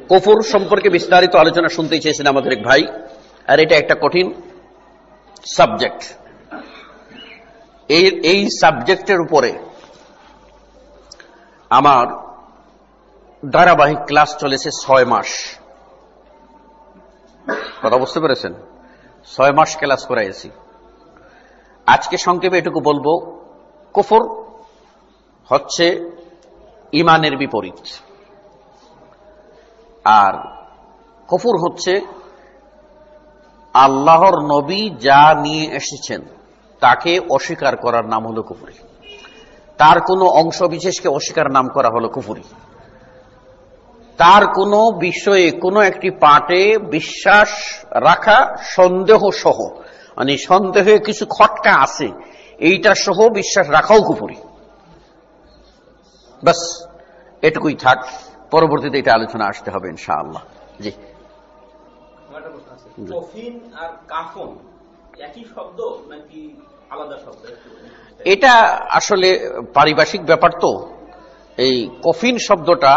কুফর সম্পর্কে বিস্তারিত আলোচনা শুনতে চেয়েছেন আমাদের এক ভাই, আর এটা একটা কঠিন সাবজেক্ট। এই সাবজেক্টের উপরে আমার ধারাবাহিক ক্লাস চলেছে 6 মাস। কথা বুঝতে পেরেছেন? 6 মাস ক্লাস করাইছি। আজকে সংক্ষেপে এটুকু বলবো, কুফর হচ্ছে ঈমানের বিপরীত, আর কুফর হচ্ছে আল্লাহর নবী যা নিয়ে এসেছেন তাকে অস্বীকার করার নাম হলো কুফরি। তার কোনো অংশ বিশেষকে অস্বীকার নাম করা হলো কুফরি। তার কোনো বিষয়ে কোনো একটি পার্টে বিশ্বাস রাখা সন্দেহ সহ, মানে সন্দেহে কিছু খটকা আছে এইটা সহ বিশ্বাস রাখাও কুফরি। বাস এটুকুই থাক, পরবর্তীতে এটা আলোচনা আসতে হবে ইনশাআল্লাহ। জি, কফিন আর কাফন একই শব্দ নাকি আলাদা শব্দ? এটা আসলে পারিভাষিক ব্যাপার। তো এই কফিন শব্দটা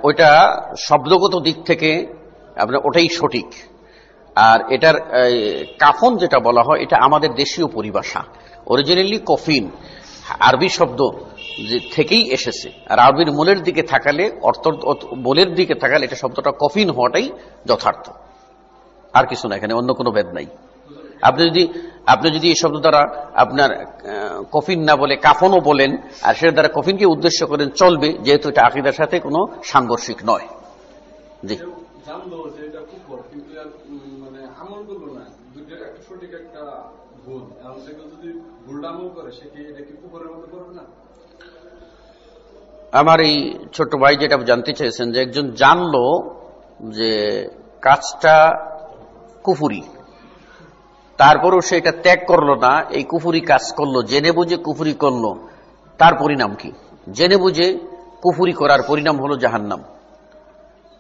ওইটা শব্দগত দিক থেকে আপনার ওটাই সঠিক, আর এটার কাফন যেটা বলা হয় এটা আমাদের দেশীয় পরিভাষা। অরিজিনালি কফিন আরবি শব্দ থেকেই এসেছে, আর আরবির মূলের দিকে থাকালে মূলের দিকে থাকালে এটা শব্দটা কফিন হওয়াটাই যথার্থ, আর কিছু না, এখানে অন্য কোনো ভেদ নাই। আপনি যদি এই শব্দ দ্বারা আপনার কফিন না বলে কাফনও বলেন, আর সেটা দ্বারা কফিনকে উদ্দেশ্য করেন, চলবে, যেহেতু এটা আকীদার সাথে কোনো সাংঘর্ষিক নয়। জি, জানলো যে এটা কুফর, কিন্তু মানে আমল করলো না, দুইটার একটা সঠিক একটা ভুল, এবং সে যদি ভুলটা আমল করে সে কি এটা কি কুফরের মধ্যে করবে না? আমার এই ছোট ভাই যেটা জানতে চেয়েছেন যে একজন জানলো যে কাজটা কুফুরি, তারপরেও সে এটা ত্যাগ করলো না, এই কুফুরি কাজ করলো, জেনে বুঝে কুফুরি করলো, তার পরিণাম কি? জেনে বুঝে কুফুরি করার পরিণাম হলো জাহান্নাম।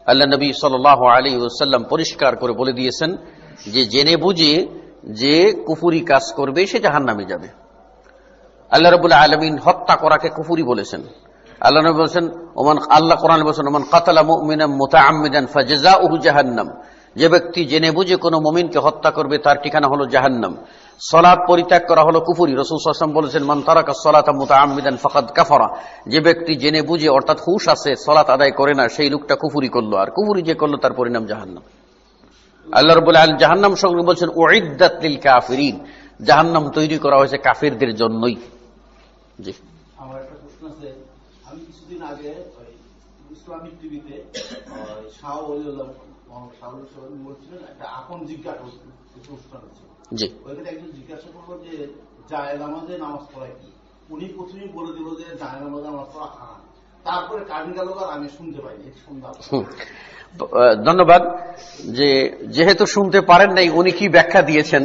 আল্লাহ নবী সাল্লাল্লাহু আলাইহি ওয়াসাল্লাম পরিষ্কার করে বলে দিয়েছেন যে জেনে বুঝে যে কুফুরি কাজ করবে সে জাহান্নামে যাবে। আল্লাহ রাব্বুল আলামিন হত্যা করাকে কুফুরি বলেছেন। আল্লাহ নবী বলেছেন, আল্লাহ কোরআনে বলেছেন, ওমান কাতালা মুমিনান মুতাআম্মিদান ফাজাযাউহু জাহান্নাম, যে ব্যক্তি জেনে বুঝে কোনো মুমিনকে হত্যা করবে তার ঠিকানা হলো জাহান্নাম। সালাত পরিত্যাগ করা হলো কুফরি। রাসূল সাল্লাল্লাহু আলাইহি ওয়াসাল্লাম বলেছেন, মান তারাকা সালাতা মুতাআম্মিদান ফাকাদ কাফারা, যে ব্যক্তি জেনে বুঝে অর্থাৎ হুশ আছে সালাত আদায় করে না, সেই লোকটা কুফরি করলো, আর কুফরি যে করলো তার পরিণাম জাহান্নাম। আল্লাহ রাব্বুল আলামিন জাহান্নাম সম্পর্কে বলেছেন, উইদ্দাত লিল কাফিরিন, জাহান্নাম তৈরি করা হয়েছে কাফিরদের জন্যই। জি, আমার একটা প্রশ্ন আছে। আমি কিছুদিন আগে ইসলামিক টিভিতে শাহ ওলিউল্লাহ বলছিলেন একটা আপন জিজ্ঞাসা অনুষ্ঠান হচ্ছে, ওইখানে একজন জিজ্ঞাসা করলো যে জায়েজ নামাজে নামাজ পড়া কি। উনি প্রথমেই বলে দিল যে জায়েজ নামাজে নামাজ পড়া হারাম। তারপরে কাহিনী গেল আর আমি শুনতে পাইনি, শুনলাম। ধন্যবাদ। যেহেতু শুনতে পারেন নাই, উনি কি ব্যাখ্যা দিয়েছেন,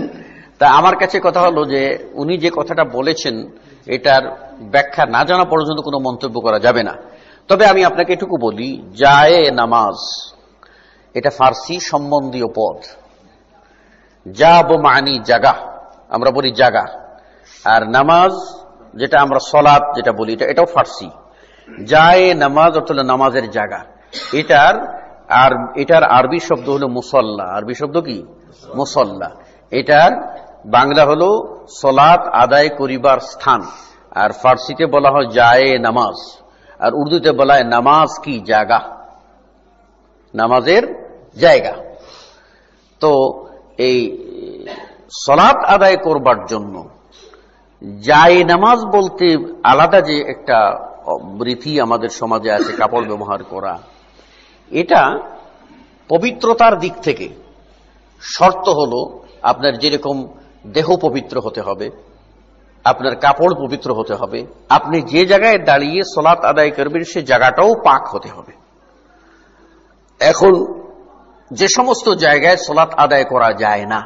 তা আমার কাছে কথা হলো যে উনি যে কথাটা বলেছেন এটার ব্যাখ্যা না জানা পর্যন্ত কোনো মন্তব্য করা যাবে না। তবে আমি আপনাকে এটুকু বলি, জায়ে নামাজ এটা ফার্সি সম্বন্ধীয় পদ। জাব মানি জাগা, আমরা বলি জাগা, আর নামাজ যেটা আমরা সলাত যেটা বলি এটাও ফার্সি। জায়ে নামাজ অর্থাৎ নামাজের জায়গা। এটার আরবি শব্দ হলো মুসল্লা। আরবি শব্দ কি? মুসল্লা। এটার বাংলা হলো সলাত আদায় করিবার স্থান, আর ফার্সিতে বলা হয় জায়ে নামাজ, আর উর্দুতে বলা হয় নামাজ কি জায়গা, নামাজের জায়গা। তো এই সলাত আদায় করবার জন্য জায়ে নামাজ বলতে আলাদা যে একটা রীতি আমাদের সমাজে আছে, কাপড় ব্যবহার করা, এটা পবিত্রতার দিক থেকে শর্ত হলো আপনার যেরকম দেহ পবিত্র হতে হবে, আপনার কাপড় পবিত্র হতে হবে, আপনি যে জায়গায় দাঁড়িয়ে সলাত আদায় করবেন সে জায়গাটাও পাক হতে হবে। এখন যে সমস্ত জায়গায় সলাত আদায় করা যায় না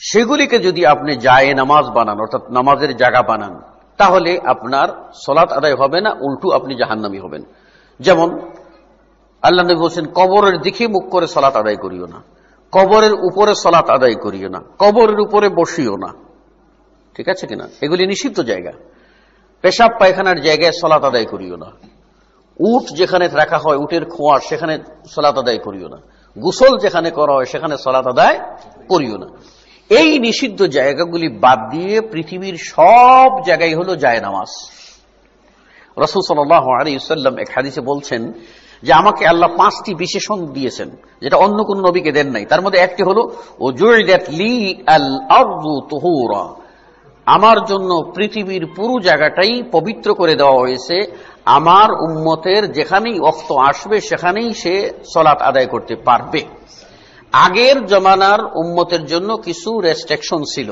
সেগুলিকে যদি আপনি জায়ে নামাজ বানান অর্থাৎ নামাজের জায়গা বানান, তাহলে আপনার সলাত আদায় হবে না, উল্টো আপনি জাহান্নামী হবেন। যেমন আল্লাহ নবী বলেছেন, কবরের দিকে মুখ করে সলাত আদায় করিও না, কবরের উপরে সলাত আদায় করিও না, কবরের উপরে বসিও না। ঠিক আছে কিনা? এগুলি নিষিদ্ধ জায়গা। পেশাব পায়খানার জায়গায় সালাত আদায় করিও না। উট যেখানে রাখা হয়, উটের খোঁয়ার, সেখানে সালাত আদায় করিও না। গোসল যেখানে করা হয় সেখানে সালাত আদায় করিও না। এই নিষিদ্ধ জায়গাগুলি বাদ দিয়ে পৃথিবীর সব জায়গায় হলো জায়নামাজ। রাসূল সাল্লাল্লাহু আলাইহি ওয়াসাল্লাম এক হাদিসে বলছেন যে আমাকে আল্লাহ 5টি বিশেষণ দিয়েছেন যেটা অন্য কোন নবীকে দেন নাই। তার মধ্যে একটি হলো ওয়াজুইলাত লি আল আরদু তুহুরা, আমার জন্য পৃথিবীর পুরো জায়গাটাই পবিত্র করে দেওয়া হয়েছে। আমার উম্মতের যেখানেই ওয়াক্ত আসবে সেখানেই সে সালাত আদায় করতে পারবে। আগের জমানার উম্মতের জন্য কিছু রেস্ট্রিকশন ছিল,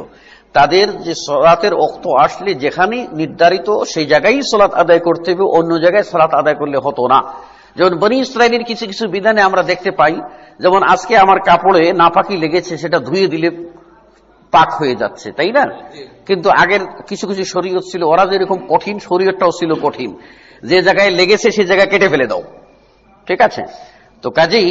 তাদের যে সালাতের ওয়াক্ত আসলে যেখানে নির্ধারিত সেই জায়গায় সালাত আদায় করতে হবে, অন্য জায়গায় সালাত আদায় করলে হতো না। যেমন বনী ইসরাইলের কিছু কিছু বিধানে আমরা দেখতে পাই, যেমন আজকে আমার কাপড়ে নাপাকি লেগেছে, সেটা ধুয়ে দিলে পাক হয়ে যাচ্ছে, তাই না? কিন্তু আগের কিছু কিছু শরীয়ত ছিল, ওরা যেরকম কঠিন, শরীয়তটাও ছিল কঠিন। যে জায়গায় লেগেছে সেই জায়গায় কেটে ফেলে দাও, ঠিক আছে? তো কাজেই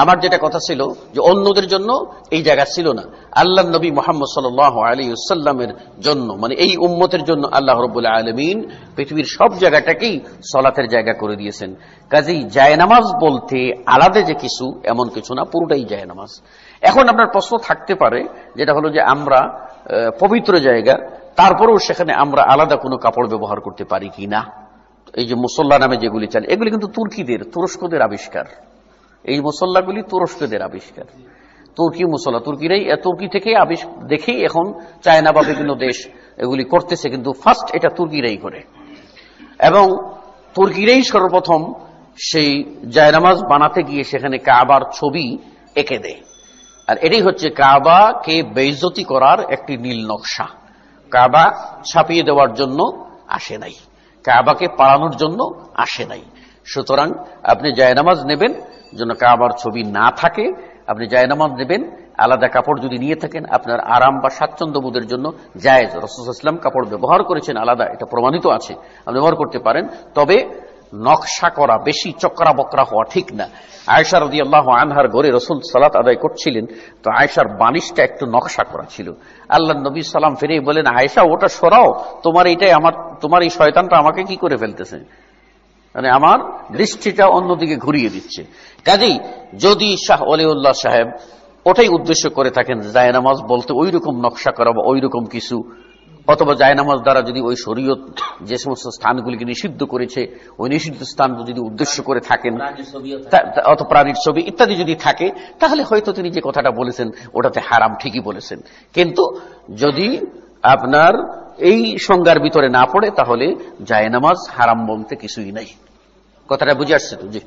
আমার যেটা কথা ছিল যে অন্যদের জন্য এই জায়গা ছিল না, আল্লাহ নবী মুহাম্মদ সাল্লাল্লাহু আলাইহি ওয়াসাল্লামের জন্য, মানে এই উম্মতের জন্য আল্লাহ রাব্বুল আলামিন পৃথিবীর সব জায়গাটাকেই সালাতের জায়গা করে দিয়েছেন। কাজেই জায়নামাজ বলতে আলাদা যে কিছু, এমন কিছু না, পুরোটাই জায়নামাজ। এখন আপনার প্রশ্ন থাকতে পারে যেটা হলো যে আমরা পবিত্র জায়গা, তারপরেও সেখানে আমরা আলাদা কোনো কাপড় ব্যবহার করতে পারি কি না? এই যে মুসল্লা নামে যেগুলি চলে, এগুলি কিন্তু তুরস্কদের আবিষ্কার। এই মুসল্লাগুলি তুরস্কদের আবিষ্কার। তুর্কি মুসল্লা, তুর্কি থেকে দেখেই এখন চায়না বা বিভিন্ন দেশ এগুলি করতেছে, কিন্তু ফার্স্ট এটা তুর্কিরাই করে। এবং তুর্কিরাই সর্বপ্রথম সেই জায়নামাজ বানাতে গিয়ে সেখানে কাবার ছবি এঁকে দেয়। আর এটাই হচ্ছে কাবাকে বেইজ্জতি করার একটি নীল নকশা। কাবা ছাপিয়ে দেওয়ার জন্য আসে নাই, কাবাকে পালানোর জন্য আসে নাই। সুতরাং আপনি জায়নামাজ নেবেন যেন কাবার ছবি না থাকে, আপনি জায়নামাজ নেবেন আলাদা কাপড় যদি নিয়ে থাকেন আপনার আরাম বা স্বাচ্ছন্দ্য বোধের জন্য জায়েজ। রাসূল সাল্লাল্লাহু আলাইহি ওয়াসাল্লাম কাপড় ব্যবহার করেছেন আলাদা, এটা প্রমাণিত আছে, আপনি ব্যবহার করতে পারেন। তবে নকশা করা, বেশি চক্রা বকরা হওয়া ঠিক না। আয়েশা রাদিয়াল্লাহু আনহার ঘরে রাসূল সালাত আদায় করছিলেন, তো আয়েশার বালিশটা একটু নকশা করা ছিল। আল্লাহ নবী সালাম ফিরে বলেন, আয়েশা ওটা সরাও, তোমার এই শয়তানটা আমাকে কি করে ফেলতেছে, মানে আমার দৃষ্টিটা অন্যদিকে ঘুরিয়ে দিচ্ছে। কাজেই যদি শাহ ওলিউল্লাহ সাহেব ওটাই উদ্দেশ্য করে থাকেন জায়নামাজ বলতে ওই রকম নকশা করা বা ওই রকম কিছু, অথবা জায়নামাজ দ্বারা যদি ওই শরীয়ত যে সমস্ত স্থানগুলিকে নিষিদ্ধ করেছে ওই নিষিদ্ধ স্থান যদি উদ্দেশ্য করে থাকেন, অথবা প্রাণীর ছবি ইত্যাদি যদি থাকে, তাহলে হয়তো তিনি যে কথাটা বলেছেন ওটাতে হারাম ঠিকই বলেছেন। কিন্তু যদি আপনার এই সংজ্ঞার ভিতরে না পড়ে তাহলে জায়নামাজ হারাম বলতে কিছুই নাই। কথাটা বুঝে আসছে তো? জি।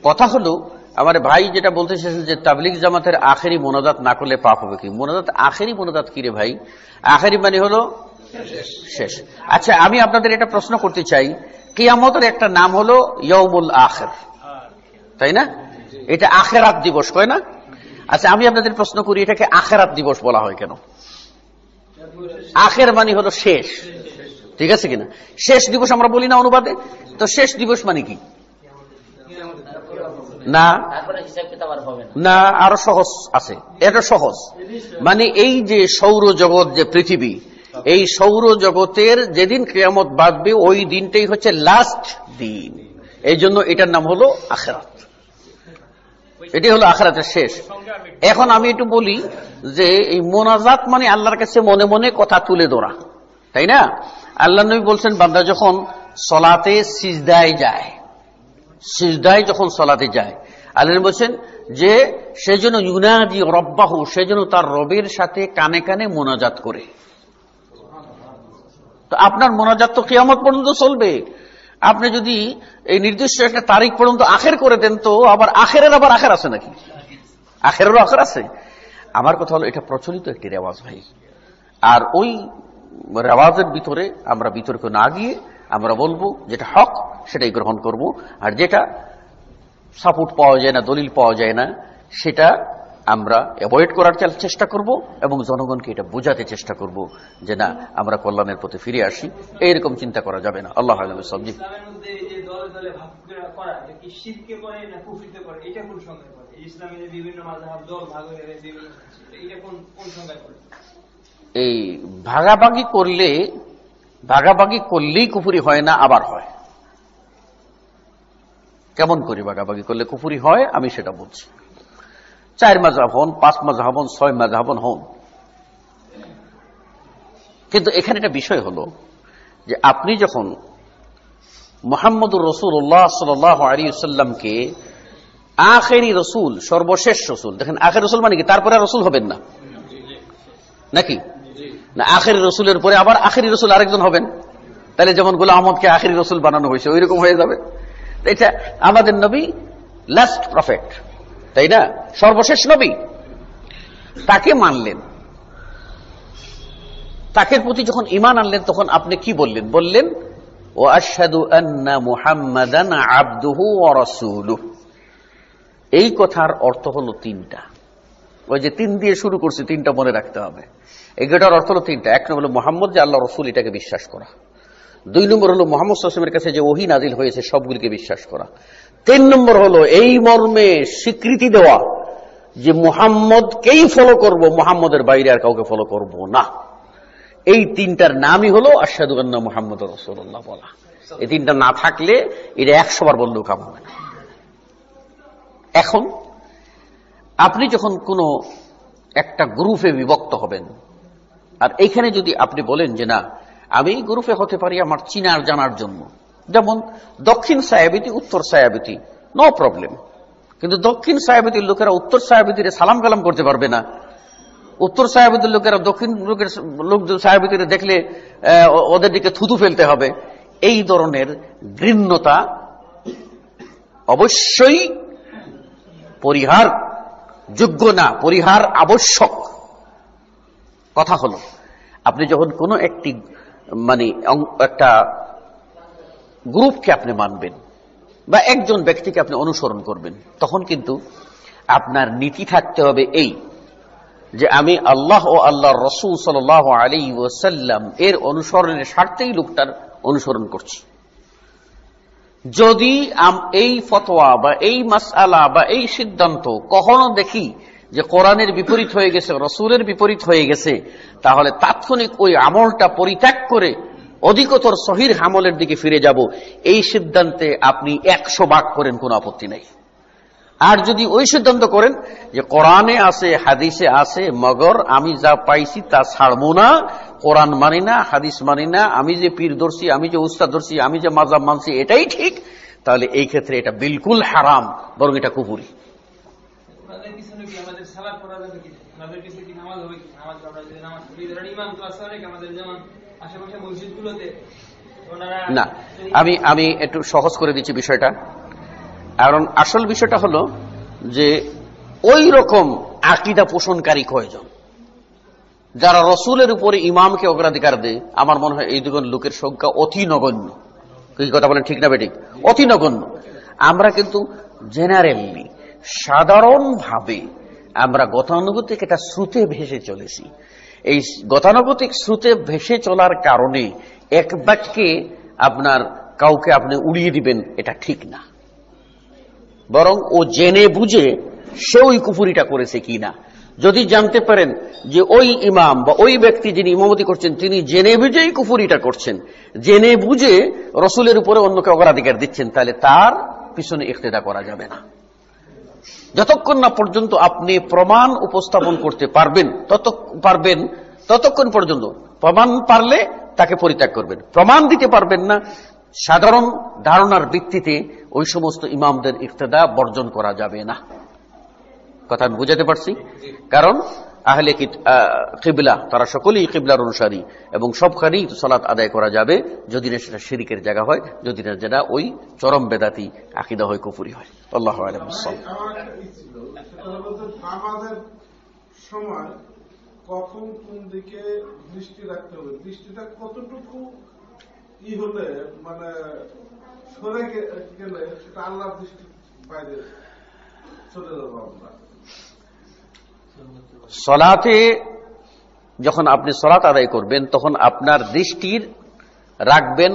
কথা হলো আমার ভাই যেটা বলতে চেয়েছেন যে তাবলিগ জামাতের আখেরি মোনাজাত না করলে পাপ হবে কি? মোনাজাত, আখেরি মোনাজাত কি রে ভাই? আখেরি মানে হলো শেষ। আচ্ছা, আমি আপনাদের এটা প্রশ্ন করতে চাই, কিয়ামতের একটা নাম হলো ইয়াউমুল আখির, তাই না? এটা আখেরাত দিবস কয় না? আচ্ছা, আমি আপনাদের প্রশ্ন করি, এটাকে আখেরাত দিবস বলা হয় কেন? আখের মানে হলো শেষ, ঠিক আছে কিনা? শেষ দিবস আমরা বলি না অনুবাদে, তো শেষ দিবস মানে কি? না না, আরো সহজ আছে, এটা সহজ। মানে এই যে সৌরজগৎ, যে পৃথিবী, এই সৌরজগতের যেদিন কিয়ামত বাঁধবে ওই দিনটাই হচ্ছে লাস্ট দিন, এই জন্য এটার নাম হলো আখিরাত। এটি হলো আখিরাতের শেষ। এখন আমি একটু বলি যে এই মোনাজাত মানে আল্লাহর কাছে মনে মনে কথা তুলে ধরা, তাই না? আল্লাহ নবী বলছেন বান্দা যখন সলাতে সিজদায় যায়, সিজদায় যখন সলাতে যায়, আল্লাহ বলছেন যে সেজন্য ইউনাদি রব্বাহু, সেজন্য তার রবের সাথে কানে কানে মোনাজাত করে। তো আপনার মোনাজাত তো কিয়ামত পর্যন্ত চলবে। আপনি যদি এই নির্দিষ্ট একটা তারিখ পর্যন্ত আখের করে দেন, তো আবার আখেরের আবার আখের আছে নাকি? আখেরেরও আখের আছে। আমার কথা হলো এটা প্রচলিত একটি রেওয়াজ ভাই, আর ওই রেওয়াজের ভিতরে আমরা বিতর্ক না গিয়ে আমরা বলবো যেটা হক সেটাই গ্রহণ করব, আর যেটা সাপোর্ট পাওয়া যায় না, দলিল পাওয়া যায় না, সেটা আমরা অ্যাভয়েড করার চেষ্টা করব এবং জনগণকে এটা বোঝাতে চেষ্টা করব যে না, আমরা কল্যাণের পথে ফিরে আসি, এইরকম চিন্তা করা যাবে না। আল্লাহ আলম। দলে ভাগ করা এটা কি শিরকে পড়ে না কুফরিতে পড়ে, এটা কোন সংজ্ঞায় পড়ে? ইসলামের বিভিন্ন মাযহাব দল ভাগ হয়ে গেছে বিভিন্ন, এটা কোন সংজ্ঞায় পড়ে? এই ভাগাভাগি করলেই কুফরি হয় না, আবার হয়। কেমন করে ভাগাভাগি করলে কুফরি হয় আমি সেটা বলছি। 4 মাযহাব হন, 5 মাযহাব হন, 6 মাযহাব হন, কিন্তু এখানে একটা বিষয় হলো যে আপনি যখন মুহাম্মদুর রাসূলুল্লাহ সাল্লাল্লাহু আলাইহি ওয়াসাল্লামকে আখেরি রসুল, সর্বশেষ রসুল, দেখেন আখেরি রসুল মানে কি তারপরে রসুল হবেন না নাকি? না, আখেরি রসুলের পরে আবার আখেরি রসুল আরেকজন হবেন, তাহলে যেমন গোলাম আহমদকে আখেরি রসুল বানানো হয়েছে ওই রকম হয়ে যাবে। এটা আমাদের নবী লাস্ট প্রফেট, তাই না? সর্বশেষ নবী, তাকে মানলেন, তাকে প্রতি যখন ঈমান আনলেন তখন আপনি কি বললেন? বললেন ওয়া আশহাদু আন্না মুহাম্মাদান আবদুহু ওয়া রাসূলুহু। এই কথার অর্থ হলো 3টা। ওই যে 3 দিয়ে শুরু করছি, 3টা মনে রাখতে হবে। এটার অর্থ হলো 3টা। 1 নম্বর হলো মুহাম্মদ যে আল্লাহ রাসূল, এটাকে বিশ্বাস করা। 2 নম্বর হলো মুহাম্মদ সাল্লাল্লাহু আলাইহি ওয়াসাল্লামের কাছে যে ওহী নাজিল হয়েছে সবগুলিকে বিশ্বাস করা। 3 নম্বর হলো এই মর্মে স্বীকৃতি দেওয়া যে মুহাম্মদকেই ফলো করব, মুহাম্মদের বাইরে আর কাউকে ফলো করব না। এই 3টার নামই হলো আশহাদু আন্না মুহাম্মাদুর রাসূলুল্লাহ বলা। এই 3টা না থাকলে এটা 100 বার বললেও কাম হবে না। এখন আপনি যখন কোনো একটা গ্রুপে বিভক্ত হবেন, আর এইখানে যদি আপনি বলেন যে না আমি গ্রুপে হতে পারি আমার চিনার জানার জন্য, যেমন দক্ষিণ সায়াবিতি উত্তর সায়াবিতি, নো প্রবলেম, কিন্তু দক্ষিণ সায়াবিতির লোকেরা উত্তর সায়াবিতির সালাম কালাম করতে পারবে না, উত্তর সায়াবিতির লোকেরা দক্ষিণ লোক সায়াবিতির দেখলে ওদের দিকে থুতু ফেলতে হবে। এই ধরনের ঘৃণ্যতা অবশ্যই পরিহার যোগ্য না, পরিহার আবশ্যক। কথা হলো আপনি যখন কোনো একটি একটা গ্রুপকে আপনি মানবেন বা একজন ব্যক্তিকে আপনি অনুসরণ করবেন, তখন কিন্তু আপনার নীতি থাকতে হবে এই যে আমি আল্লাহ ও আল্লাহর রাসূল সাল্লাল্লাহু আলাইহি ওয়াসাল্লাম এর অনুসরণের স্বার্থেই লোকটার অনুসরণ করছি। যদি এই ফতোয়া বা এই মাসআলা বা এই সিদ্ধান্ত কখনো দেখি যে কোরআনের বিপরীত হয়ে গেছে, রাসূলের বিপরীত হয়ে গেছে, তাহলে তাৎক্ষণিক ওই আমলটা পরিত্যাগ করে অধিকতর সহিহ আমলের দিকে ফিরে যাব। এই সিদ্ধান্তে আপনি 100 ভাগ করেন, কোনো আপত্তি নাই। আর যদি ওই সিদ্ধান্ত করেন যে কোরআনে আছে হাদিসে আছে, মগর আমি যা পাইছি তা ছাড়বো না, কোরআন মানি না, হাদিস মানি না, আমি যে পীর ধরছি, আমি যে উস্তাদ ধরছি, আমি যে মাযহাব মানছি এটাই ঠিক, তাহলে এই ক্ষেত্রে এটা বিলকুল হারাম, বরং এটা কুফরি। না, আমি একটু সহজ করে দিচ্ছি বিষয়টা। কারণ আসল বিষয়টা হলো যে ওই রকম আকীদা পোষণকারী কয়জন যারা রাসূলের উপরে ইমামকে অগ্রাধিকার দেয়, আমার মনে হয় এই দুজন লোকের সংখ্যা অতি নগণ্য। কি কথা বলেন, ঠিক না বেঠিক? অতি নগণ্য। আমরা কিন্তু জেনারেলি সাধারণভাবে আমরা গতানুগতিক একটা স্রোতে ভেসে চলেছি। এই গতানুগতিক স্রোতে ভেসে চলার কারণে এক বাক্যে আপনার কাউকে আপনি উড়িয়ে দিবেন, এটা ঠিক না। বরং ও জেনে বুঝে সে ওই কুফরিটা করেছে কিনা, যদি জানতে পারেন যে ওই ইমাম বা ওই ব্যক্তি যিনি ইমামতি করছেন তিনি জেনে বুঝেই কুফরিটা করছেন, জেনে বুঝে রাসূলের উপরে অন্যকে অগ্রাধিকার দিচ্ছেন, তাহলে তার পিছনে ইক্তেদা করা যাবে না। যতক্ষণ না পর্যন্ত আপনি প্রমাণ উপস্থাপন করতে পারবেন ততক্ষণ পর্যন্ত, প্রমাণ পারলে তাকে পরিত্যাগ করবেন, প্রমাণ দিতে পারবেন না, সাধারণ ধারণার ভিত্তিতে ওই সমস্ত ইমামদের ইক্তেদা বর্জন করা যাবে না। কথা বুঝাতে পারছি? কারণ আহলে কিবলা তারা সকলেই কিবলার অনুসারী এবং সবখানেই সালাত আদায় করা যাবে, যদি না সেটা শিরকের জায়গা হয়, যদি না যেটা ওই চরম বেদাতি আকীদা হয়, কুফরি হয়। আল্লাহু আ'লাম। নামাজের সময় কখন কোন দিকে দৃষ্টি রাখতে হবে, দৃষ্টিটা কতটুকু হলে মানে সরে গেলে সেটা আল্লাহর দৃষ্টির বাইরে চলে যাবো আমরা। সালাতে যখন আপনি সালাত আদায় করবেন তখন আপনার দৃষ্টির রাখবেন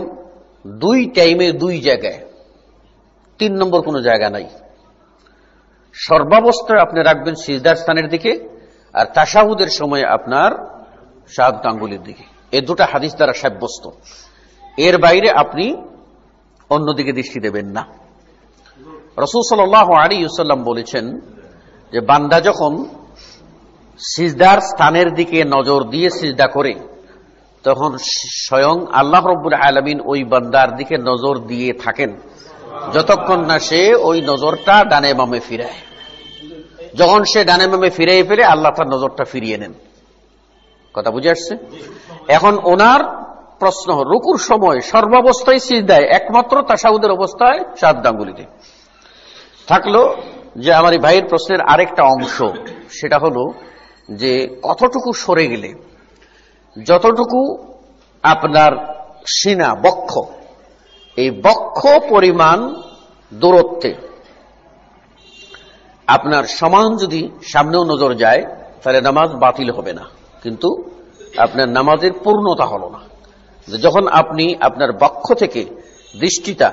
2 টাইমে 2 জায়গায়। 3 নম্বর কোনো জায়গা নাই। সর্বাবস্থায় আপনি রাখবেন সিজদার স্থানের দিকে, আর তাশাহুদের সময় আপনার শাহাদাত আঙ্গুলের দিকে। এই দুটো হাদিস দ্বারা সাব্যস্ত। এর বাইরে আপনি অন্যদিকে দৃষ্টি দেবেন না। রাসূল সাল্লাল্লাহু আলাইহি ওয়াসাল্লাম বলেছেন যে বান্দা যখন সিজদার স্থানের দিকে নজর দিয়ে সিজদা করে, তখন স্বয়ং আল্লাহ রাব্বুল আলামিন ওই বান্দার দিকে নজর দিয়ে থাকেন যতক্ষণ না সে ওই নজরটা ডানে বামে ফিরায়। যখন সে ডানে বামে ফিরিয়ে ফেলে, আল্লাহ তার নজরটা ফিরিয়ে নেন। কথা বুঝে আসছে? এখন ওনার প্রশ্ন, রুকুর সময় সর্বাবস্থায় সিজদায়, একমাত্র তাশাহুদের অবস্থায় শাহাদাত আঙ্গুলিতে থাকলো। যে আমার এই ভাইয়ের প্রশ্নের আরেকটা অংশ, সেটা হলো যে কতটুকু সরে গেলে, যতটুকু আপনার সিনা বক্ষ, এই বক্ষ পরিমাণ দূরত্বে আপনার সমান যদি সামনেও নজর যায়, তাহলে নামাজ বাতিল হবে না, কিন্তু আপনার নামাজের পূর্ণতা হলো না। যখন আপনি আপনার বক্ষ থেকে দৃষ্টিটা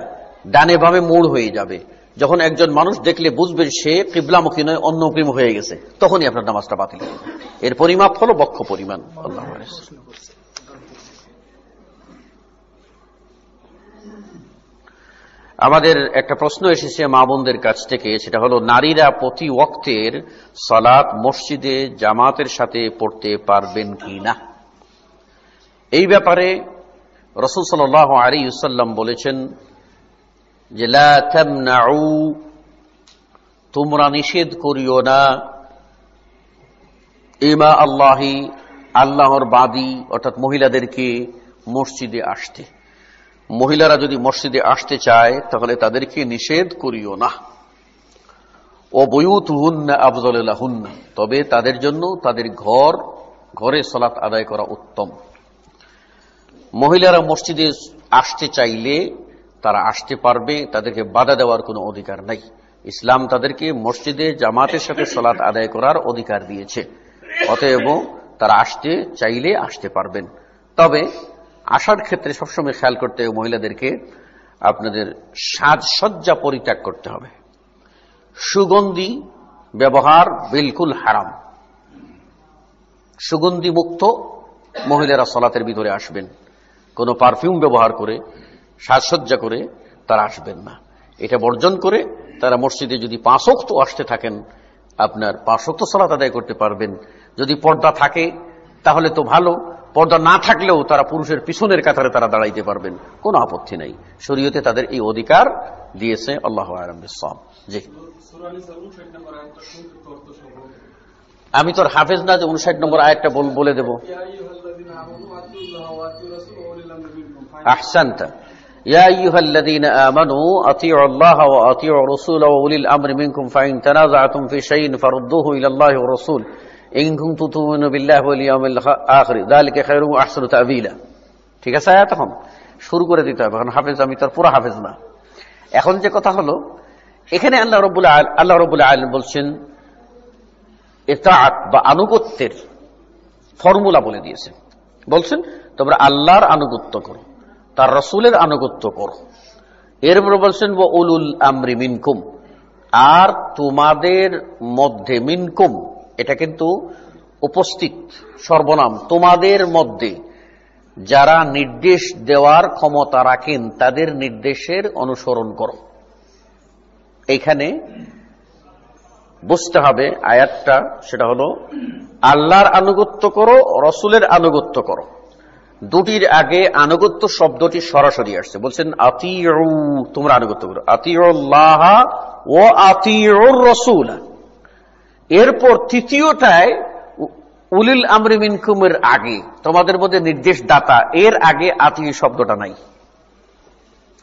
ডানে বামে মোড় হয়ে যাবে, যখন একজন মানুষ দেখলে বুঝবেন সে কিবলামুখী নয় অন্যমুখী হয়ে গেছে, তখনই আপনার নামাজটা বাতিল হবে। এর পরিমাপ হলো বক্ষ পরিমাণ। আল্লাহু আকবার। আমাদের একটা প্রশ্ন এসেছে মা বোনদের কাছ থেকে, সেটা হলো নারীরা প্রতি ওয়াক্তের সালাত মসজিদে জামাতের সাথে পড়তে পারবেন কি না। এই ব্যাপারে রাসূল সাল্লাল্লাহু আলাইহি ওয়াসাল্লাম বলেছেন যে লা তামনাউ, তোমরা নিষেধ করিও না, ইমা আল্লাহি, আল্লাহর বাদী অর্থাৎ মহিলাদেরকে মসজিদে আসতে। মহিলারা যদি মসজিদে আসতে চায় তাহলে তাদেরকে নিষেধ করিও না। ও বুয়ুতুহুন্না আফযালু লাহুন্না, তবে তাদের জন্য তাদের ঘরে সালাত আদায় করা উত্তম। মহিলারা মসজিদে আসতে চাইলে তারা আসতে পারবে, তাদেরকে বাধা দেওয়ার কোনো অধিকার নাই। ইসলাম তাদেরকে মসজিদে জামাতের সাথে সালাত আদায় করার অধিকার দিয়েছে, অতএব তারা আসতে চাইলে আসতে পারবেন। তবে আসার ক্ষেত্রে সবসময় খেয়াল করতে হবে মহিলাদেরকে আপনাদের সাজসজ্জা পরিত্যাগ করতে হবে। সুগন্ধি ব্যবহার বিলকুল হারাম। সুগন্ধি মুক্ত মহিলারা সালাতের ভিতরে আসবেন। কোনো পারফিউম ব্যবহার করে সাজসজ্জা করে তারা আসবেন না। এটা বর্জন করে তারা মসজিদে যদি 5 ওয়াক্ত আসতে থাকেন, আপনার 5 ওয়াক্ত সালাত আদায় করতে পারবেন। যদি পর্দা থাকে তাহলে তো ভালো, পর্দা না থাকলেও তারা পুরুষের পিছনের কাতারে তারা দাঁড়াইতে পারবেন, কোনো আপত্তি নাই। শরীয়তে তাদের এই অধিকার দিয়েছে। আল্লাহু আ'লাম বিস-সাওয়াব। জি, আমি তোর হাফেজ না যে 59 নম্বর আয়াতটা বলে দেব। আহসানতা। ইয়া আইয়ুহাল্লাযীনা আমানু আতিউল্লাহ ওয়া আতিউর রাসূল ওয়া উলিল আমরি মিনকুম ফাইন তানাযাআতুম ফি শাইইন ফারুদ্দুহু ইলাল্লাহি ওয়া রাসূল ইন কুনতুম তু'মিনুনা বিল্লাহি ওয়াল ইয়াউমিল আখির যালিকা খায়রুন ওয়া আহসানু তা'বীলা। ঠিক আছে, আয়াত এখন শুরু করে দিতে হবে। এখন হাফেজ আমি তোর পুরো হাফেজ না। এখন যে কথা হলো, এখানে আল্লাহ রাব্বুল আলামিন বলছেন ইতাআত বা আনুগত্যের ফর্মুলা বলে দিয়েছেন। বলছেন তোমরা আল্লাহর আনুগত্য করো, তার রাসূলের আনুগত্য করো। এরপর বলছেন ওয়া উলুল আমরি মিনকুম, আর তোমাদের মধ্যে, মিনকুম এটা কিন্তু উপস্থিত সর্বনাম, তোমাদের মধ্যে যারা নির্দেশ দেওয়ার ক্ষমতা রাখেন তাদের নির্দেশের অনুসরণ করো। এইখানে বুঝতে হবে আয়াতটা, সেটা হলো আল্লাহর আনুগত্য করো, রাসূলের আনুগত্য করো। দুটির আগে আনুগত্য শব্দটি সরাসরি আসছে। বলছেন আতিউ, তোমরা আনুগত্য করো, আতিউল্লাহ ওয়া আতিউর রাসূল। এরপর তৃতীয়টায় উলিল আমরি মিনকুমের আগে, তোমাদের মধ্যে নির্দেশদাতা, এর আগে আতিউ শব্দটা নাই।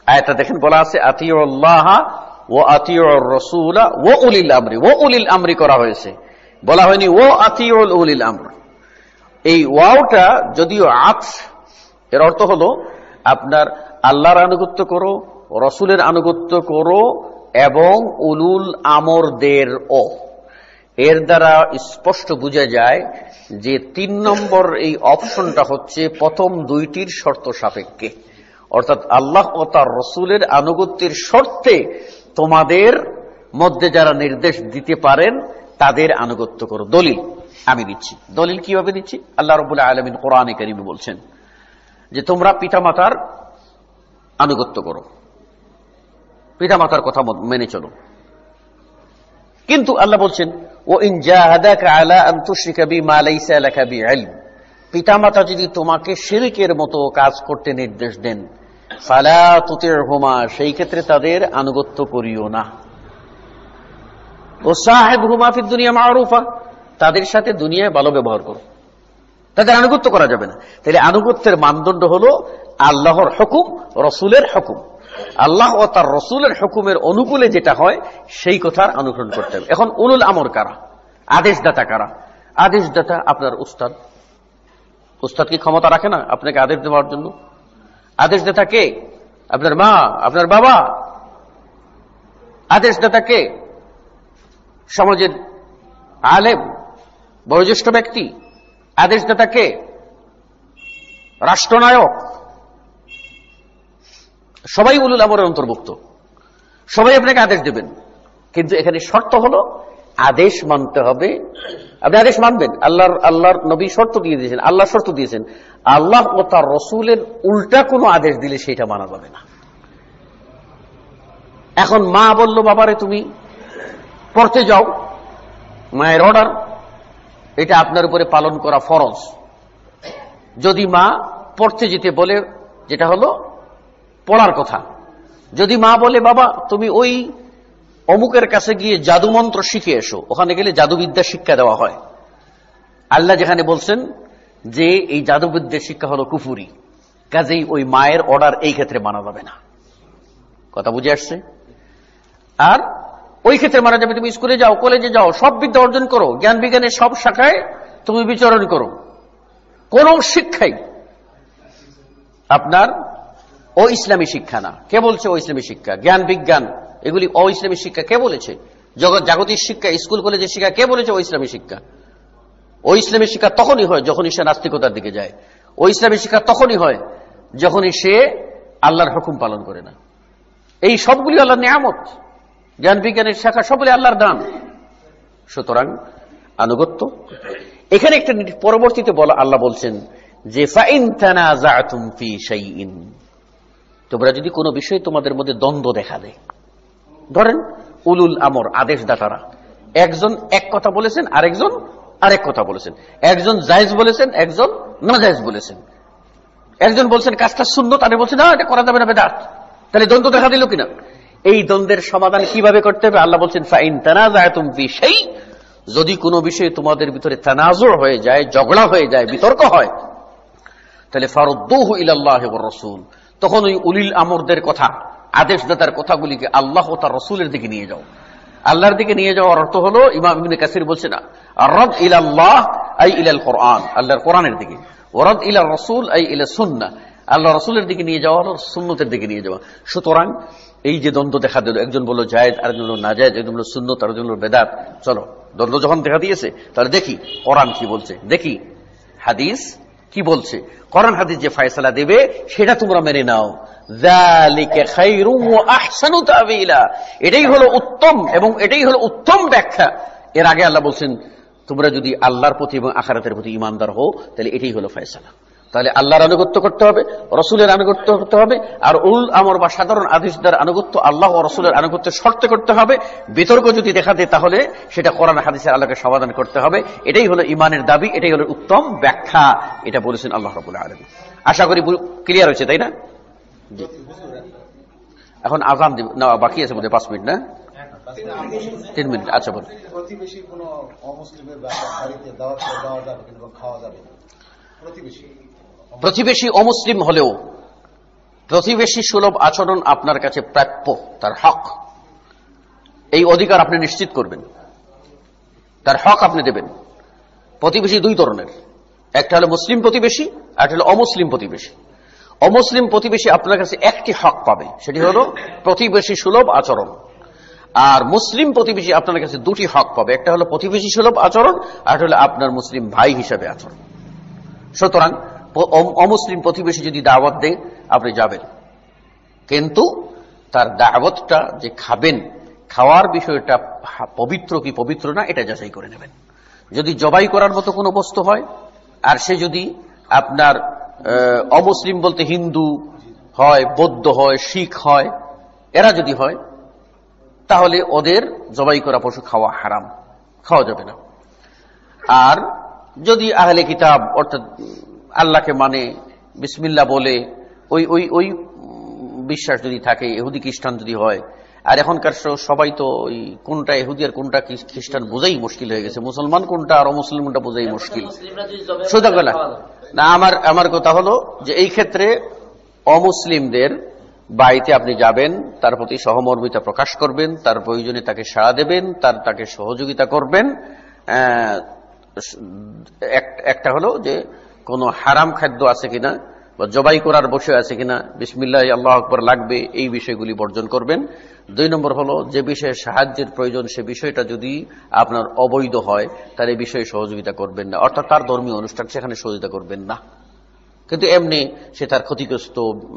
আয়াতটা দেখেন বলা আছে আতিউল্লাহ ওয়া আতিউর রাসূল ওয়া উলিল আমরি, ওয়া উলিল আমরি করা হয়েছে, বলা হয়নি ওয়া আতিউল উলিল আমর। এই ওয়াওটা যদিও আতফ, এর অর্থ হলো আপনার আল্লাহর আনুগত্য করো, রাসূলের আনুগত্য করো এবং উলুল আমরদের ও। এর দ্বারা স্পষ্ট বোঝা যায় যে 3 নম্বর এই অপশনটা হচ্ছে প্রথম দুইটির শর্ত সাপেক্ষে, অর্থাৎ আল্লাহ ও তার রাসূলের আনুগত্যের শর্তে তোমাদের মধ্যে যারা নির্দেশ দিতে পারেন তাদের আনুগত্য করো। দলিল আমি দিচ্ছি। দলিল কিভাবে দিচ্ছি? আল্লাহ রাব্বুল আলামিন কোরআনে কারীমে বলছেন যে তোমরা পিতামাতার আনুগত্য করো, পিতামাতার কথা মেনে চলো। কিন্তু আল্লাহ বলছেন ও ইন জাহাদাকা আলা আন তুশরিকা বিমা লাইসা লাকা বিইলম, পিতামাতা যদি তোমাকে শিরকের মতো কাজ করতে নির্দেশ দেন, ফালা তুতিরহুমা, সেই ক্ষেত্রে তাদের আনুগত্য করিও না। ও সাহিবহুমা ফিদ দুনিয়া মারুফা, তাদের সাথে দুনিয়ায় ভালো ব্যবহার করো, তাদের আনুগত্য করা যাবে না। তাহলে আনুগত্যের মানদণ্ড হলো আল্লাহর হুকুম, রসুলের হুকুম। আল্লাহ ও তার রসুলের হুকুমের অনুকূলে যেটা হয় সেই কথার অনুসরণ করতে হবে। এখন উলুল আমর কারা? আদেশদাতা কারা? আদেশদাতা আপনার উস্তাদ। উস্তাদ কি ক্ষমতা রাখে না আপনাকে আদেশ দেওয়ার জন্য? আদেশদাতা কে? আপনার মা, আপনার বাবা। আদেশদাতা কে? সমাজের আলেম, বয়োজ্যেষ্ঠ ব্যক্তি। আদেশদাতা কে? রাষ্ট্রনায়ক। সবাই উলুল আমরের অন্তর্ভুক্ত, সবাই আপনাকে আদেশ দেবেন। কিন্তু এখানে শর্ত হলো আদেশ মানতে হবে। আপনি আদেশ মানবেন। আল্লাহর নবী শর্ত দিয়ে দিয়েছেন, আল্লাহ শর্ত দিয়েছেন, আল্লাহ ও তার রসুলের উল্টা কোনো আদেশ দিলে সেটা মানা যাবে না। এখন মা বলল বাবারে তুমি পড়তে যাও, মায়ের অর্ডার, এটা আপনার উপরে পালন করা ফরজ। যদি মা পড়তে যেতে বলে, যেটা হলো পড়ার কথা, যদি মা বলে বাবা তুমি ওই অমুকের কাছে গিয়ে জাদু মন্ত্র শিখে এসো, ওখানে গেলে জাদুবিদ্যা শিক্ষা দেওয়া হয়, আল্লাহ যেখানে বলছেন যে এই জাদুবিদ্যার শিক্ষা হলো কুফুরি, কাজেই ওই মায়ের অর্ডার এই ক্ষেত্রে মানা যাবে না। কথা বুঝে আসছে? আর ওই ক্ষেত্রে মানা যাবে তুমি স্কুলে যাও, কলেজে যাও, সব বিদ্যা অর্জন করো, জ্ঞান বিজ্ঞানের সব শাখায় তুমি বিচরণ করো, কোন শিক্ষাই আপনার ও ইসলামী শিক্ষা না। কে বলছে ও ইসলামী শিক্ষা? জ্ঞান বিজ্ঞান এগুলি ও ইসলামী শিক্ষা কে বলেছে? জাগতিক শিক্ষা, স্কুল কলেজের শিক্ষা কে বলেছে ও ইসলামী শিক্ষা? ও ইসলামী শিক্ষা তখনই হয় যখনই সে নাস্তিকতার দিকে যায়। ও ইসলামী শিক্ষা তখনই হয় যখনই সে আল্লাহর হুকুম পালন করে না। এই সবগুলি আল্লাহর নিয়ামত, জ্ঞান বিজ্ঞানের শাখা সবগুলি আল্লাহর দান। সুতরাং আনুগত্য এখানে একটা পরবর্তীতে বলা, আল্লাহ বলছেন যে ফাইন তানাযাতুম ফি শাইইন, তোমরা যদি কোনো বিষয়ে তোমাদের মধ্যে দ্বন্দ্ব দেখা দেয়, ধরেন উলুল আমর আদেশদাতারা একজন এক কথা বলেছেন, আরেকজন আরেক কথা বলেছেন, একজন জায়েজ বলেছেন, একজন নাজায়েজ বলেছেন, একজন বলছেন কাজটা সুন্নাত, আর বলছেন না এটা করা যাবে না, বেদাত। তাহলে দ্বন্দ্ব দেখা দিল কিনা? এই দ্বন্দ্বের সমাধান কিভাবে করতে হবে? আল্লাহ বলছেন ফাইন তানাযাতুম ফি শাই, যদি কোনো বিষয়ে তোমাদের ভিতরে তানাজুর হয়ে যায়, ঝগড়া হয়ে যায়, বিতর্ক হয়, তাহলে ফারুদ্দুহু ইলাল্লাহি ওয়ার রাসূল, তখন ওই উলিল আমরদের কথা, আদেশদাতার কথাগুলিকে আল্লাহ ও তার রসুলের দিকে নিয়ে যাও। আল্লাহর দিকে নিয়ে যাওয়ার অর্থ হলো, ইমাম ইবনে কাসির বলছে না রদ ইলাল্লাহ আই ইলাল কোরআন, আল্লাহর কোরআনের দিকে, ওরদ ইলার রসুল আই ইলা সুন্নাহ, আল্লাহ রসুলের দিকে নিয়ে যাওয়া হলো সুন্নতের দিকে নিয়ে যাওয়া। সুতরাং এই যে দ্বন্দ্ব দেখা দিল, একজন বলল জায়েজ, আরেকজন বলল নাজায়েজ, একজন বলল সুন্নত, আরেকজন বলল বেদাত, চলো দ্বন্দ্ব যখন দেখা দিয়েছে তাহলে দেখি কোরআন কি বলছে, দেখি হাদিস কি বলছে। কোরআন হাদিস যে ফয়সালা দেবে সেটা তোমরা মেনে নাও। যালিকা খায়রুম ওয়া আহসানু তা'ওয়িলা, এটাই হলো উত্তম এবং এটাই হলো উত্তম ব্যাখ্যা। এর আগে আল্লাহ বলছেন তোমরা যদি আল্লাহর প্রতি এবং আখিরাতের প্রতি ঈমানদার হও তাহলে এটাই হলো ফয়সালা। তাহলে আল্লাহর আনুগত্য করতে হবে, রসুলের আনুগত্য করতে হবে, আর উল আমর বা সাধারণ আদেশদার আনুগত্য আল্লাহ ও রসুলের আনুগত্যের শর্তে করতে হবে। বিতর্ক যদি দেখা দেয় তাহলে সেটা কোরআন হাদিসের আলোকে সমাধান করতে হবে। এটাই হলো ঈমানের দাবি, এটাই হলো উত্তম ব্যাখ্যা। এটা বলেছেন আল্লাহ রাব্বুল আলামিন। আশা করি ক্লিয়ার হয়েছে, তাই না? জি। এখন আযান দিব না, বাকি আছে মধ্যে 5 মিনিট না 3 মিনিট। আচ্ছা বলুন। প্রতিবেশী কোনো অমুসলিমের বাড়িতে দাওয়াত দেওয়া যাবে কিংবা খাওয়া যাবে না? প্রতিবেশী অমুসলিম হলেও প্রতিবেশী সুলভ আচরণ আপনার কাছে প্রাপ্য, তার হক, এই অধিকার আপনি নিশ্চিত করবেন, তার হক আপনি দেবেন। প্রতিবেশী দুই ধরনের, একটা হলো মুসলিম প্রতিবেশী, আর একটা হলো অমুসলিম প্রতিবেশী। অমুসলিম প্রতিবেশী আপনার কাছে একটি হক পাবে, সেটি হলো প্রতিবেশী সুলভ আচরণ। আর মুসলিম প্রতিবেশী আপনার কাছে দুটি হক পাবে, একটা হলো প্রতিবেশী সুলভ আচরণ, আর একটা হলো আপনার মুসলিম ভাই হিসাবে আচরণ। সুতরাং অমুসলিম প্রতিবেশী যদি দাওয়াত দেয় আপনি যাবেন, কিন্তু তার দাওয়াতটা যে খাবেন, খাওয়ার বিষয়টা পবিত্র কি পবিত্র না এটা যাচাই করে নেবেন। যদি জবাই করার মতো কোনো বস্তু হয়, আর সে যদি আপনার অমুসলিম বলতে হিন্দু হয়, বৌদ্ধ হয়, শিখ হয়, এরা যদি হয়, তাহলে ওদের জবাই করা পশু খাওয়া হারাম, খাওয়া যাবে না। আর যদি আহলে কিতাব অর্থাৎ আল্লাহকে মানে, বিসমিল্লাহ বলে ওই ওই ওই বিশ্বাস যদি থাকে, ইহুদি খ্রিস্টান যদি হয়, আর এখনকার সবাই তো ওই কোনটা ইহুদি আর কোনটা খ্রিস্টান বোঝাই মুশকিল হয়ে গেছে, মুসলমান কোনটা আর অমুসলিম কোনটা বোঝাই মুশকিল। সুতরাং না, আমার কথা হলো যে এই ক্ষেত্রে অমুসলিমদের বাড়িতে আপনি যাবেন, তার প্রতি সহমর্মিতা প্রকাশ করবেন, তার প্রয়োজনে তাকে সাড়া দেবেন, তাকে সহযোগিতা করবেন। একটা হলো যে কোনো হারাম খাদ্য আছে কিনা বা জবাই করার বসে আছে কিনা, বিসমিল্লাহ আল্লাহু আকবার লাগবে, এই বিষয়গুলি বর্জন করবেন। 2 নম্বর হলো যে বিষয়ে সাহায্যের প্রয়োজন সে বিষয়টা যদি আপনার অবৈধ হয় তার এই বিষয়ে সহযোগিতা করবেন না, অর্থাৎ তার ধর্মীয় অনুষ্ঠান সেখানে সহযোগিতা করবেন না। কিন্তু এমনি সে তার ক্ষতিগ্রস্ত,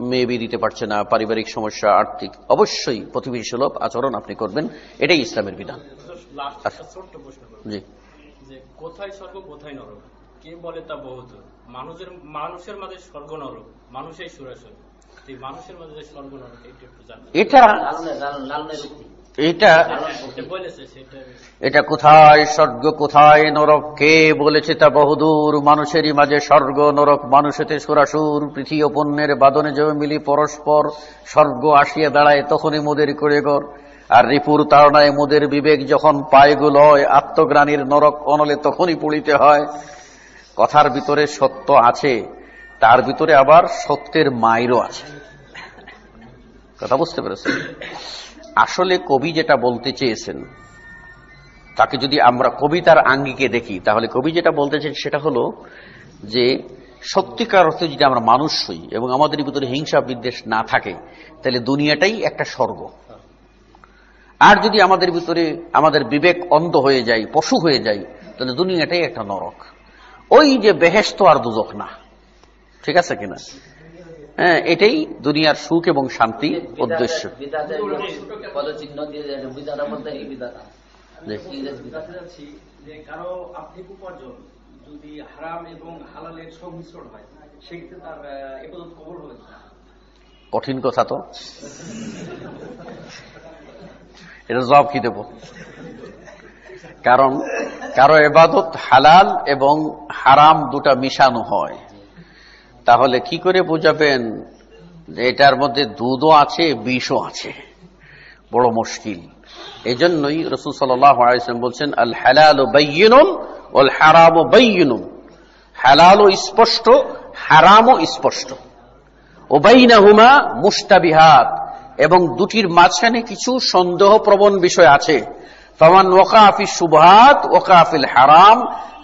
মেয়ে বিয়ে দিতে পারছে না, পারিবারিক সমস্যা, আর্থিক, অবশ্যই প্রতিবেশী সুলভ আচরণ আপনি করবেন, এটাই ইসলামের বিধান। জি, যে কোথায় স্বর্গ কোথায় নরক কে বলে তা বহুদূর, মানুষের মাঝে স্বর্গ নরক, মানুষই সুরাসুর, মানুষের মাঝে স্বর্গ নরক এটা কোথায় স্বর্গ কোথায় নরক কে বলেছে তা বহুদূর, মানুষেরই মাঝে স্বর্গ নরক, মানুষেতে সুরাসুর, পৃথিবী ও পণ্যের বাদনে জমে মিলি পরস্পর, স্বর্গ আসিয়া দাঁড়ায় তখনই মোদের করে গর, আর রিপুর তাড়নায় মোদের বিবেক যখন পায়গুলো হয়, আত্মগ্রাণীর নরক অনলে তখনই পড়িতে হয়। কথার ভিতরে সত্য আছে, তার ভিতরে আবার সত্যের মাইরও আছে। কথা বুঝতে পেরেছেন? আসলে কবি যেটা বলতে চেয়েছেন, তাকে যদি আমরা কবিতার আঙ্গিকে দেখি, তাহলে কবি যেটা বলতে চেয়েছেন সেটা হলো যে সত্যিকার অর্থে যদি আমরা মানুষ হই এবং আমাদের ভিতরে হিংসা বিদ্বেষ না থাকে, তাহলে দুনিয়াটাই একটা স্বর্গ। আর যদি আমাদের ভিতরে আমাদের বিবেক অন্ধ হয়ে যায়, পশু হয়ে যায়, তাহলে দুনিয়াটাই একটা নরক। ওই যে বেহেশত আর দুজক না, ঠিক আছে কিনা? হ্যাঁ, এটাই দুনিয়ার সুখ এবং শান্তি উদ্দেশ্য। কারো আর্থিক উপার্জন যদি হারাম এবং হালালের সংমিশ্রণ হয়, সেক্ষেত্রে তার ইবাদত কবুল হবে না। কঠিন কথা তো, এটা জবাব কি দেব? কারণ কারো ইবাদত হালাল এবং হারাম দুটা মিশানো হয়, তাহলে কি করে বুঝাবেন যে এটার মধ্যে দুধও আছে বিষও আছে? বড় মুশকিল। এই জন্যই রাসূল সাল্লাল্লাহু আলাইহি ওয়াসাল্লাম বলছেন, আল হালালু বায়্যিনুন ওয়াল হারামু বায়্যিনুন, হালালও স্পষ্ট, হারামও স্পষ্ট, ওয়া বাইনাহুমা মুশতাবিহাত, এবং দুটির মাঝখানে কিছু সন্দেহপ্রবণ বিষয় আছে। ফামান ওয়াকা ফি শুবহাত ওয়াকা ফিল হারাম,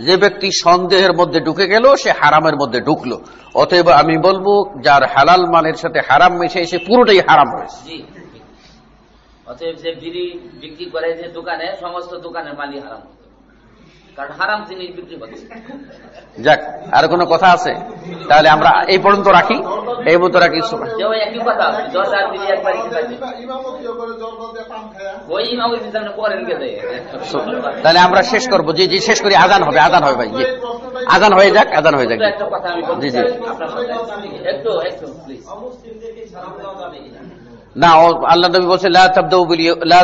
যে ব্যক্তি সন্দেহের মধ্যে ঢুকে গেল সে হারামের মধ্যে ঢুকলো। অতএব আমি বলবো যার হালাল মালের সাথে হারাম মিশে এসে পুরোটাই হারাম হয়েছে। অতএব যে বিড়ি বিক্রি করে যে দোকানে, সমস্ত দোকানের মালই হারাম, কারণ হারাম জিনিস বিক্রি করছে। যাক, আর কোনো কথা আছে? তাহলে আমরা এই পর্যন্ত রাখি, এই পর্যন্ত রাখি। একই কথা, জর্দার বিড়ি একবার তাহলে আমরা শেষ করবো। জি জি, শেষ করি। আজান হবে, আজান হবে ভাই। জি, আজান হয়ে যাক, আজান হয়ে যাক। জি জি, না, আল্লাহ নবী বলছেন লা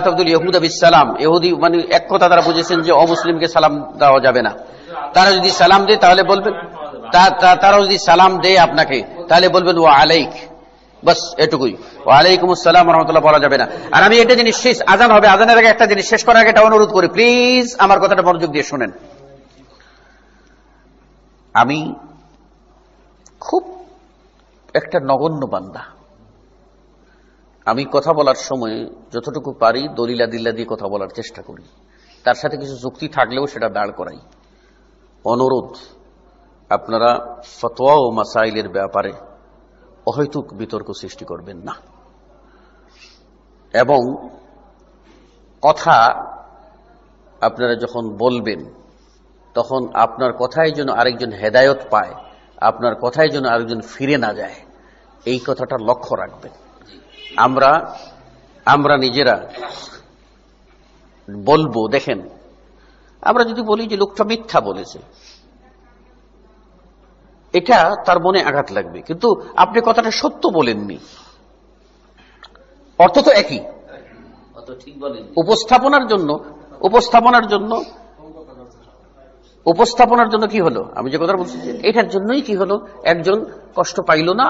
তাবদুল ইয়াহুদা বিসসালাম, ইহুদি মানে এক কথা তারা বুঝেছেন যে অমুসলিমকে সালাম দেওয়া যাবে না। তারা যদি সালাম দেয় তাহলে বলবেন, তারা যদি সালাম দেয় আপনাকে তাহলে বলবেন ওয়া আলাইক, বাস এটুকুই। ওয়া আলাইকুম আসসালাম ওয়া রাহমাতুল্লাহ বলা যাবে না। আর আমি একটা জিনিস শেষ, আজান হবে, আজানের আগে একটা জিনিস শেষ করার আগে একটা অনুরোধ করি, প্লিজ আমার কথাটা মনোযোগ দিয়ে শুনেন। আমি খুব একটা নগণ্য বান্দা, আমি কথা বলার সময় যতটুকু পারি দলিলাদিল্লা দিয়ে কথা বলার চেষ্টা করি, তার সাথে কিছু যুক্তি থাকলেও সেটা দাঁড় করাই। অনুরোধ, আপনারা ফতোয়া ও মাসাইলের ব্যাপারে অহৈতুক বিতর্ক সৃষ্টি করবেন না, এবং কথা আপনারা যখন বলবেন তখন আপনার কথায় যেন আরেকজন হেদায়েত পায়, আপনার কথায় যেন আরেকজন ফিরে না যায়, এই কথাটা লক্ষ্য রাখবেন। আমরা আমরা নিজেরা বলবো, দেখেন আমরা যদি বলি যে লোকটা মিথ্যা বলেছে, এটা তার মনে আঘাত লাগবে, কিন্তু আপনি কথাটা সত্য বলেননি, অর্থ তো একই। ঠিক বলেন, উপস্থাপনার জন্য কি হলো, আমি যে কথা বলছি এটার জন্যই কি হলো, একজন কষ্ট পাইল না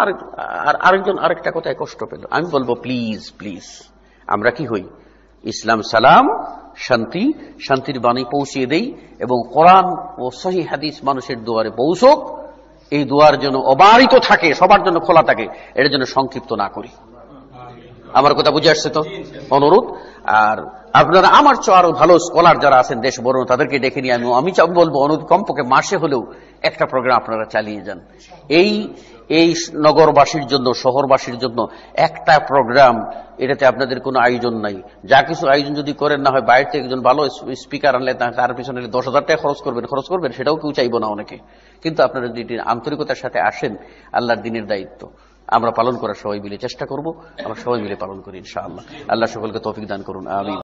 আর আরেকজন আরেকটা কথায় কষ্ট পেল। আমি বলবো প্লিজ প্লিজ আমরা কি হই, ইসলাম সালাম শান্তি, শান্তির বাণী পৌঁছিয়ে দেই, এবং কোরআন ও সহিহ হাদিস মানুষের দুয়ারে পৌঁছক, এই দুয়ার যেন অবারিত থাকে, সবার জন্য খোলা থাকে, এর জন্য সংক্ষিপ্ত না করি। আমার কথা বুঝে আসছে তো? অনুরোধ। আর আপনারা আমার চেয়ে আরো ভালো স্কলার যারা আছেন দেশ বড়, তাদেরকে ডেকে নিয়ে আমি বলবো অনুরোধ, কমপক্ষে মাসে হলেও একটা প্রোগ্রাম আপনারা চালিয়ে যান। এই নগরবাসীর জন্য, শহরবাসীর জন্য একটা প্রোগ্রাম, এটাতে আপনাদের কোনো আয়োজন নাই। যা কিছু আয়োজন যদি করেন, না হয় বাইরে থেকে একজন ভালো স্পিকার আনলে তার পিছনে 10,000 টাকা খরচ করবেন, সেটাও কেউ চাইবো না অনেকে। কিন্তু আপনারা যদি আন্তরিকতার সাথে আসেন, আল্লাহর দ্বীনের দায়িত্ব আমরা পালন করার সবাই মিলে চেষ্টা করব, আমরা সবাই মিলে পালন করি ইনশাআল্লাহ। আল্লাহ সকলকে তৌফিক দান করুন, আমিন।